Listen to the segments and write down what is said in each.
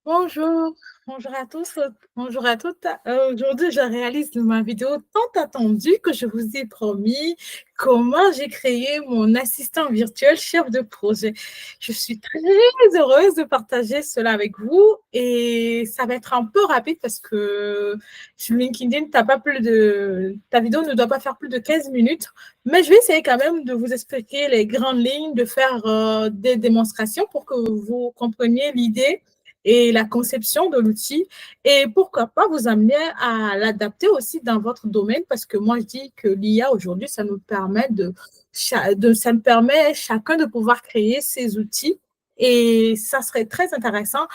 Bonjour, bonjour à tous, bonjour à toutes. Aujourd'hui, je réalise ma vidéo tant attendue que je vous ai promis comment j'ai créé mon assistant virtuel chef de projet. Je suis très heureuse de partager cela avec vous et ça va être un peu rapide parce que sur LinkedIn, ta vidéo ne doit pas faire plus de 15 minutes, mais je vais essayer quand même de vous expliquer les grandes lignes, de faire des démonstrations pour que vous compreniez l'idée et la conception de l'outil et pourquoi pas vous amener à l'adapter aussi dans votre domaine parce que moi je dis que l'IA aujourd'hui ça nous permet ça nous permet chacun de pouvoir créer ses outils et ça serait très intéressant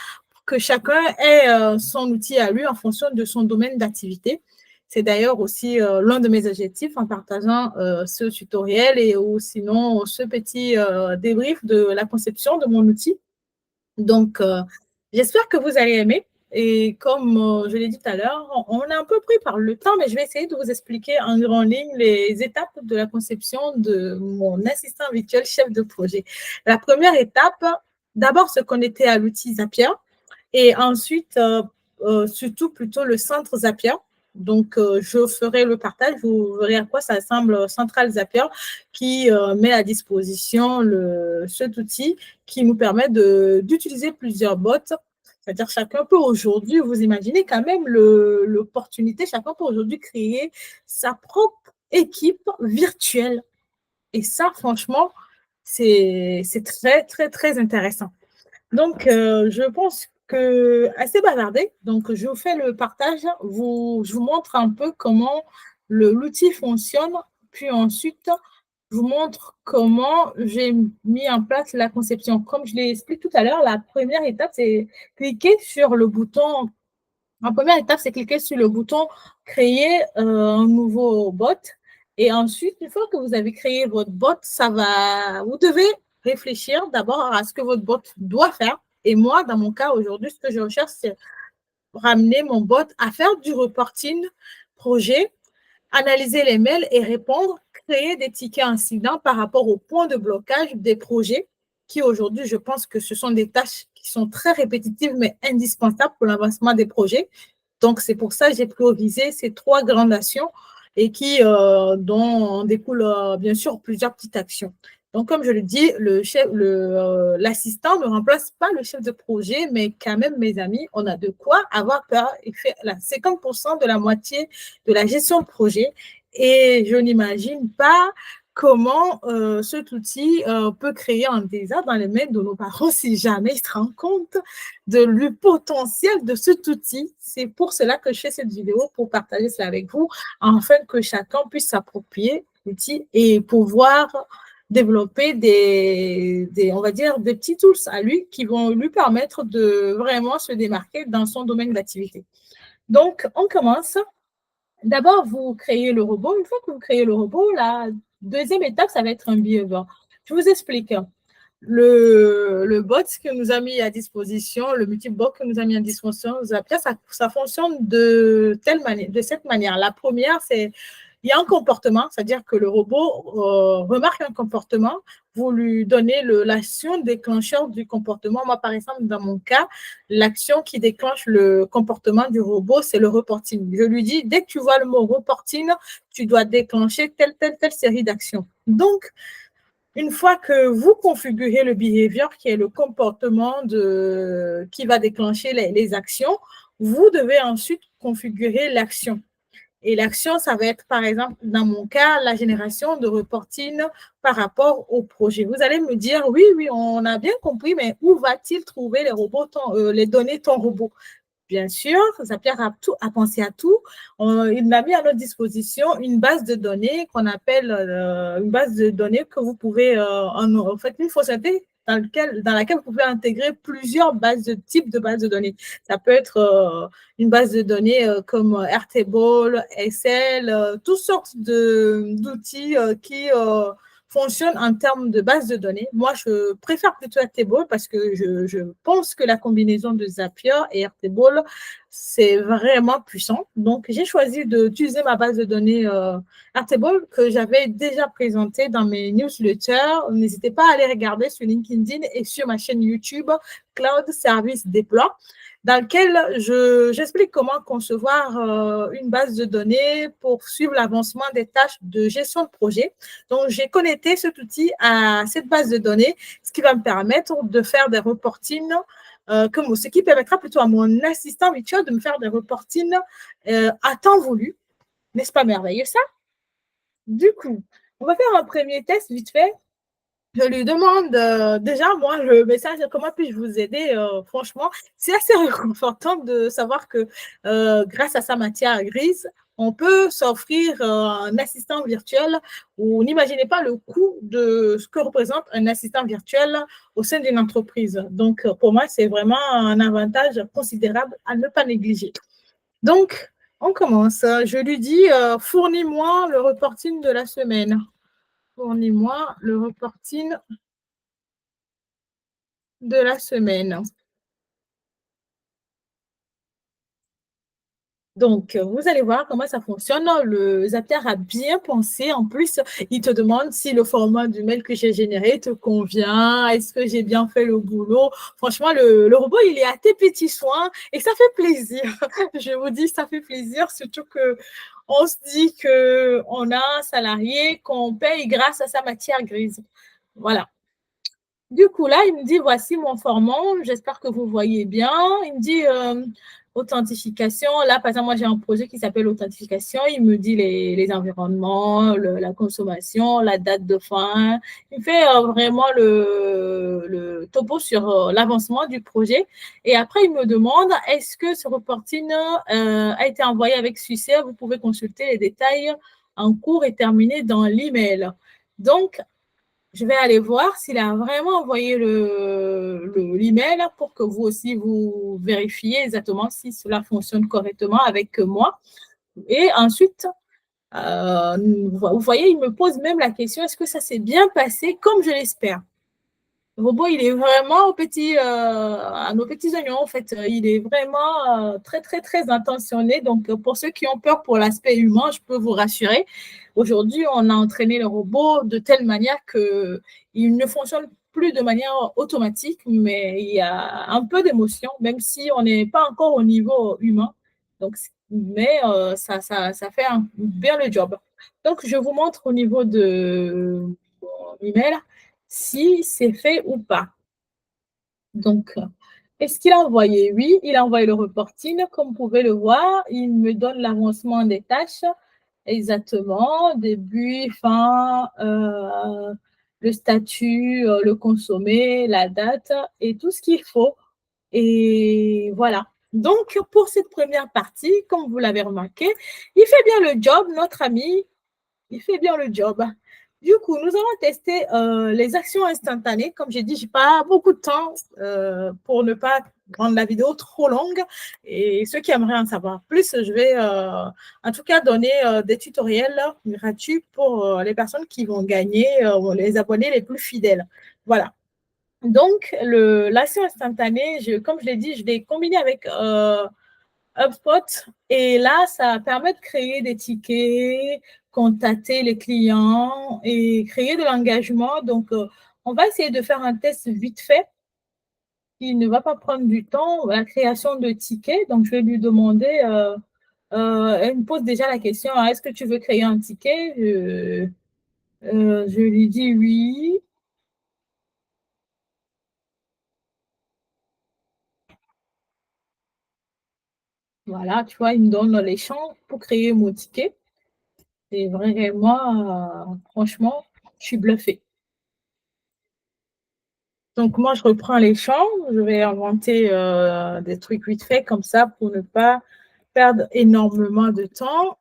que chacun ait son outil à lui en fonction de son domaine d'activité. C'est d'ailleurs aussi l'un de mes objectifs en partageant ce tutoriel et ou sinon ce petit débrief de la conception de mon outil. Donc, j'espère que vous allez aimer. Et comme je l'ai dit tout à l'heure, on est un peu pris par le temps, mais je vais essayer de vous expliquer en grande ligne les étapes de la conception de mon assistant virtuel chef de projet. La première étape, d'abord se connecter à l'outil Zapier et ensuite, surtout plutôt le centre Zapier. Donc, je ferai le partage, vous verrez à quoi ça ressemble Central Zapier qui met à disposition cet outil qui nous permet d'utiliser plusieurs bots. C'est-à-dire chacun peut aujourd'hui, vous imaginez quand même l'opportunité, chacun peut aujourd'hui créer sa propre équipe virtuelle. Et ça, franchement, c'est très, très, très intéressant. Donc, je pense que assez bavardé. Donc, je vous fais le partage. Je vous montre un peu comment l'outil fonctionne. Puis ensuite, je vous montre comment j'ai mis en place la conception. Comme je l'ai expliqué tout à l'heure, la première étape, c'est cliquer sur le bouton. La première étape, c'est cliquer sur le bouton créer un nouveau bot. Et ensuite, une fois que vous avez créé votre bot, vous devez réfléchir d'abord à ce que votre bot doit faire. Et moi, dans mon cas, aujourd'hui, ce que je recherche, c'est ramener mon bot à faire du reporting projet, analyser les mails et répondre, créer des tickets incidents par rapport au point de blocage des projets qui aujourd'hui, je pense que ce sont des tâches qui sont très répétitives mais indispensables pour l'avancement des projets. Donc, c'est pour ça que j'ai priorisé ces trois grandes actions et dont découlent bien sûr plusieurs petites actions. Donc, comme je le dis, l'assistant ne remplace pas le chef de projet, mais quand même, mes amis, on a de quoi avoir peur. Il fait 50% de la moitié de la gestion de projet. Et je n'imagine pas comment cet outil peut créer un désastre dans les mains de nos parents si jamais ils se rendent compte du potentiel de cet outil. C'est pour cela que je fais cette vidéo, pour partager cela avec vous, afin que chacun puisse s'approprier l'outil et pouvoir développer on va dire, des petits tools à lui qui vont lui permettre de vraiment se démarquer dans son domaine d'activité. Donc, on commence. D'abord, vous créez le robot. Une fois que vous créez le robot, la deuxième étape, ça va être un behavior. Je vous explique. Le bot que nous a mis à disposition, le multibot que nous a mis à disposition, ça fonctionne de cette manière. La première, c'est il y a un comportement, c'est-à-dire que le robot remarque un comportement, vous lui donnez l'action déclencheur du comportement. Moi, par exemple, dans mon cas, l'action qui déclenche le comportement du robot, c'est le reporting. Je lui dis, dès que tu vois le mot reporting, tu dois déclencher telle série d'actions. Donc, une fois que vous configurez le behavior, qui est le comportement qui va déclencher les actions, vous devez ensuite configurer l'action. Et l'action, ça va être, par exemple, dans mon cas, la génération de reporting par rapport au projet. Vous allez me dire, oui, on a bien compris, mais où va-t-il trouver les données ton robot? Bien sûr, Zapier a pensé à tout. Il a mis à notre disposition une base de données qu'on appelle une base de données que vous pouvez, en fait, une fonctionnalité dans laquelle vous pouvez intégrer plusieurs types de bases de données. Ça peut être une base de données comme Airtable, Excel, toutes sortes d'outils qui fonctionnent en termes de base de données. Moi, je préfère plutôt Airtable parce que je pense que la combinaison de Zapier et Airtable, c'est vraiment puissant. Donc, j'ai choisi d'utiliser ma base de données Airtable que j'avais déjà présentée dans mes newsletters. N'hésitez pas à aller regarder sur LinkedIn et sur ma chaîne YouTube Cloud Service Deploy, dans lequel j'explique comment concevoir une base de données pour suivre l'avancement des tâches de gestion de projet. Donc, j'ai connecté cet outil à cette base de données, ce qui va me permettre de faire des reportings, ce qui permettra plutôt à mon assistant virtuel de me faire des reportings à temps voulu. N'est-ce pas merveilleux ça? Du coup, on va faire un premier test vite fait. Je lui demande déjà, moi, le message, comment puis-je vous aider? Franchement, c'est assez réconfortant de savoir que grâce à sa matière grise, on peut s'offrir un assistant virtuel où n'imaginez pas le coût de ce que représente un assistant virtuel au sein d'une entreprise. Donc, pour moi, c'est vraiment un avantage considérable à ne pas négliger. Donc, on commence. Je lui dis, fournis-moi le reporting de la semaine. Fournis-moi le reporting de la semaine. Donc, vous allez voir comment ça fonctionne. Le Zapier a bien pensé. En plus, il te demande si le format du mail que j'ai généré te convient. Est-ce que j'ai bien fait le boulot? Franchement, le robot, il est à tes petits soins et ça fait plaisir. Je vous dis, ça fait plaisir, surtout que on se dit qu'on a un salarié qu'on paye grâce à sa matière grise. Voilà. Du coup, là, il me dit, voici mon format, j'espère que vous voyez bien. Il me dit authentification. Là, par exemple, moi, j'ai un projet qui s'appelle authentification. Il me dit les environnements, la consommation, la date de fin. Il fait vraiment le topo sur l'avancement du projet. Et après, il me demande, est-ce que ce reporting a été envoyé avec succès? Vous pouvez consulter les détails en cours et terminés dans l'email. Donc, je vais aller voir s'il a vraiment envoyé l'email pour que vous aussi, vous vérifiez exactement si cela fonctionne correctement avec moi. Et ensuite, vous voyez, il me pose même la question, est-ce que ça s'est bien passé comme je l'espère? Le robot, il est vraiment à nos petits oignons, en fait. Il est vraiment très, très, très intentionné. Donc, pour ceux qui ont peur pour l'aspect humain, je peux vous rassurer. Aujourd'hui, on a entraîné le robot de telle manière qu'il ne fonctionne plus de manière automatique, mais il y a un peu d'émotion, même si on n'est pas encore au niveau humain. Donc, mais ça fait bien le job. Donc, je vous montre au niveau de mon email si c'est fait ou pas. Donc, est-ce qu'il a envoyé? Oui, il a envoyé le reporting. Comme vous pouvez le voir, il me donne l'avancement des tâches exactement, début, fin, le statut, le consommé, la date et tout ce qu'il faut. Et voilà. Donc, pour cette première partie, comme vous l'avez remarqué, il fait bien le job, notre ami, il fait bien le job. Du coup, nous allons tester les actions instantanées. Comme j'ai dit, je n'ai pas beaucoup de temps pour ne pas rendre la vidéo trop longue. Et ceux qui aimeraient en savoir plus, je vais en tout cas donner des tutoriels gratuits pour les personnes qui vont gagner, les abonnés les plus fidèles. Voilà. Donc, l'action instantanée, comme je l'ai dit, je l'ai combinée avec HubSpot. Et là, ça permet de créer des tickets, contacter les clients et créer de l'engagement. Donc, on va essayer de faire un test vite fait qui ne va pas prendre du temps, la création de tickets. Donc, je vais lui demander, elle me pose déjà la question, est-ce que tu veux créer un ticket? Je lui dis oui. Voilà, tu vois, il me donne les champs pour créer mon ticket. Et vraiment, franchement, je suis bluffée. Donc, moi, je reprends les champs. Je vais inventer des trucs vite fait comme ça pour ne pas perdre énormément de temps.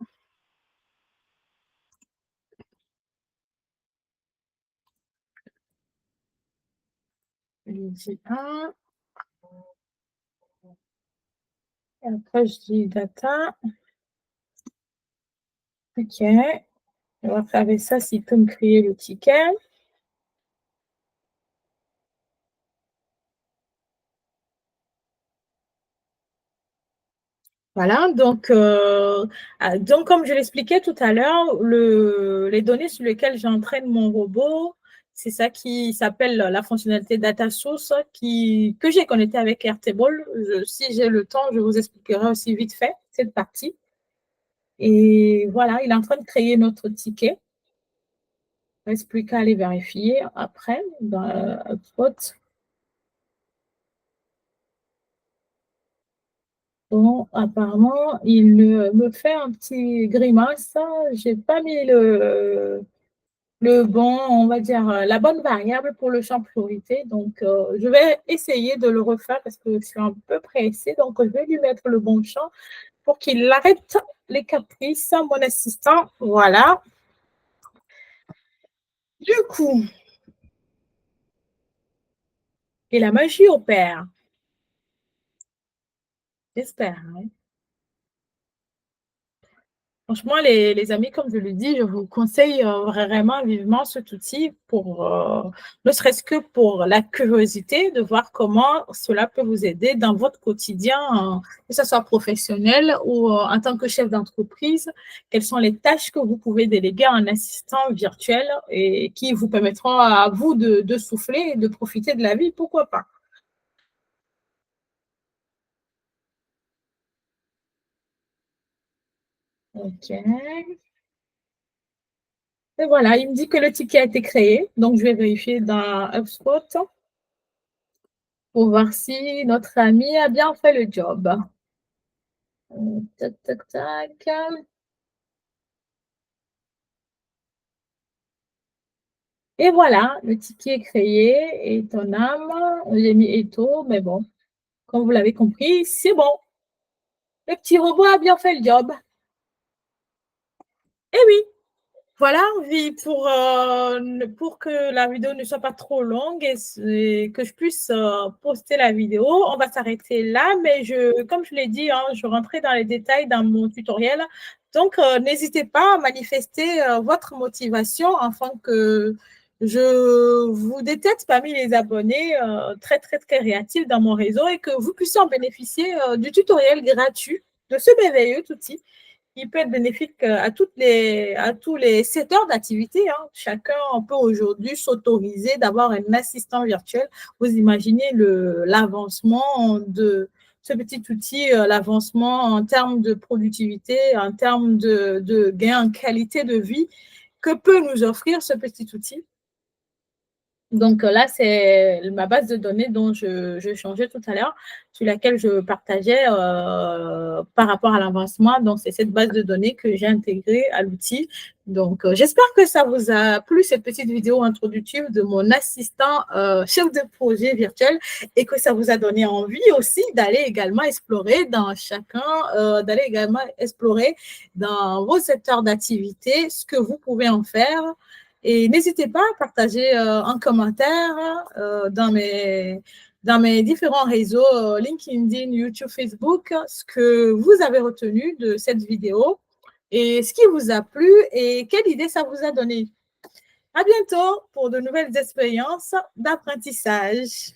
Je dis 1. Et après, je dis data. OK. On va faire ça s'il peut me créer le ticket. Voilà, donc comme je l'expliquais tout à l'heure, les données sur lesquelles j'entraîne mon robot, c'est ça qui s'appelle la fonctionnalité data source que j'ai connecté avec Airtable. Si j'ai le temps, je vous expliquerai aussi vite fait cette partie. Et voilà, il est en train de créer notre ticket. Il ne reste plus qu'à aller vérifier après dans HubSpot. Bon, apparemment, il me fait un petit grimace. Je n'ai pas mis le bon, on va dire, la bonne variable pour le champ priorité. Donc, je vais essayer de le refaire parce que je suis un peu pressée. Donc, je vais lui mettre le bon champ pour qu'il arrête les caprices, mon assistant. Voilà. Du coup, et la magie opère. J'espère, hein. Franchement, les amis, comme je le dis, je vous conseille vraiment vivement cet outil ne serait-ce que pour la curiosité de voir comment cela peut vous aider dans votre quotidien, que ce soit professionnel ou en tant que chef d'entreprise. Quelles sont les tâches que vous pouvez déléguer à un assistant virtuel et qui vous permettront à vous de souffler et de profiter de la vie, pourquoi pas. OK. Et voilà, il me dit que le ticket a été créé. Donc, je vais vérifier dans HubSpot pour voir si notre ami a bien fait le job. Tac, tac, tac. Et voilà, le ticket est créé. Et ton âme, j'ai mis Eto, mais bon, comme vous l'avez compris, c'est bon. Le petit robot a bien fait le job. Eh oui. Voilà, oui, pour que la vidéo ne soit pas trop longue et que je puisse poster la vidéo, on va s'arrêter là. Mais comme je l'ai dit, hein, je rentrais dans les détails dans mon tutoriel. Donc, n'hésitez pas à manifester votre motivation afin que je vous détecte parmi les abonnés très, très, très créatifs dans mon réseau et que vous puissiez en bénéficier du tutoriel gratuit de ce merveilleux outil qui peut être bénéfique à tous les secteurs d'activité, hein. Chacun peut aujourd'hui s'autoriser d'avoir un assistant virtuel. Vous imaginez l'avancement de ce petit outil, l'avancement en termes de productivité, en termes de gain en qualité de vie que peut nous offrir ce petit outil. Donc là, c'est ma base de données dont je changeais tout à l'heure, sur laquelle je partageais par rapport à l'avancement. Donc, c'est cette base de données que j'ai intégrée à l'outil. Donc, j'espère que ça vous a plu, cette petite vidéo introductive de mon assistant chef de projet virtuel et que ça vous a donné envie aussi d'aller également explorer d'aller également explorer dans vos secteurs d'activité ce que vous pouvez en faire. Et n'hésitez pas à partager en commentaire dans mes différents réseaux, LinkedIn, YouTube, Facebook, ce que vous avez retenu de cette vidéo et ce qui vous a plu et quelle idée ça vous a donné. À bientôt pour de nouvelles expériences d'apprentissage.